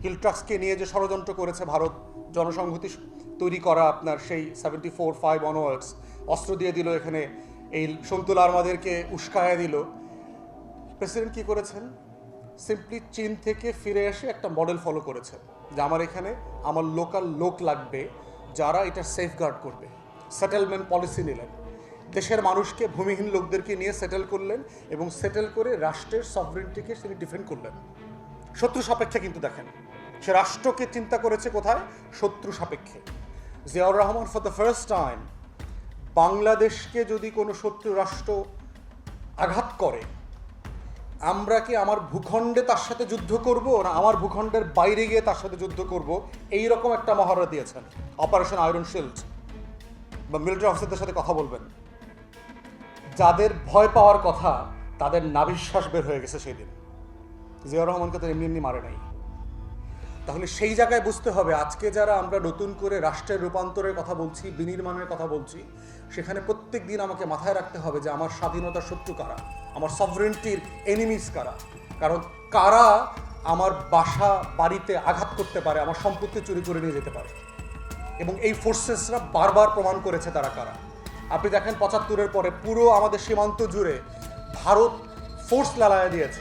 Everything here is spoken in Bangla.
হিলট্রাক্সকে নিয়ে যে ষড়যন্ত্র করেছে ভারত, জনসংহতি তৈরি করা আপনার সেই 74-5 অনওয়ার্ডস, অস্ত্র দিয়ে দিল এখানে, এই সন্তুল আরমাদেরকে উস্কায়া দিল। প্রেসিডেন্ট কী করেছেন? সিম্পলি চীন থেকে ফিরে এসে একটা মডেল ফলো করেছেন যে আমার এখানে আমার লোকাল লোক লাগবে যারা এটা সেফগার্ড করবে। সেটেলমেন্ট পলিসি নিলেন, দেশের মানুষকে, ভূমিহীন লোকদেরকে নিয়ে সেটেল করলেন এবং সেটেল করে রাষ্ট্রের সভরেন্টিকে তিনি ডিফেন্ড করলেন। শত্রু সাপেক্ষে কিন্তু দেখেন, সে রাষ্ট্রকে চিন্তা করেছে কোথায়? শত্রু সাপেক্ষে। Ziaur Rahman for the first time বাংলাদেশকে যদি কোনো শত্রু রাষ্ট্র আঘাত করে, আমরা কি আমার ভূখণ্ডে তার সাথে যুদ্ধ করব না আমার ভূখণ্ডের বাইরে গিয়ে তার সাথে যুদ্ধ করব, এই রকম একটা মহড়া দিয়েছেন। Operation iron shield. বা মিলিটারি অফিসারদের সাথে কথা বলবেন, যাদের ভয় পাওয়ার কথা তাদের নাভিশ্বাস বের হয়ে গেছে সেদিন। জিয়াউর রহমানকে তো এমনি এমনি মারে নাই। তাহলে সেই জায়গায় বুঝতে হবে আজকে যারা আমরা নতুন করে রাষ্ট্রের রূপান্তরের কথা বলছি, বিনির্মাণের কথা বলছি, সেখানে প্রত্যেক দিন আমাকে মাথায় রাখতে হবে যে আমার স্বাধীনতার শত্রু কারা, আমার সভরেন্টির এনিমিস কারা। কারণ কারা আমার বাসা বাড়িতে আঘাত করতে পারে, আমার সম্পত্তি চুরি করে নিয়ে যেতে পারে, এবং এই ফোর্সেসরা বারবার প্রমাণ করেছে তারা কারা। আপনি দেখেন ৭৫-এর পরে পুরো আমাদের সীমান্ত জুড়ে ভারত ফোর্স লাগায় দিয়েছে,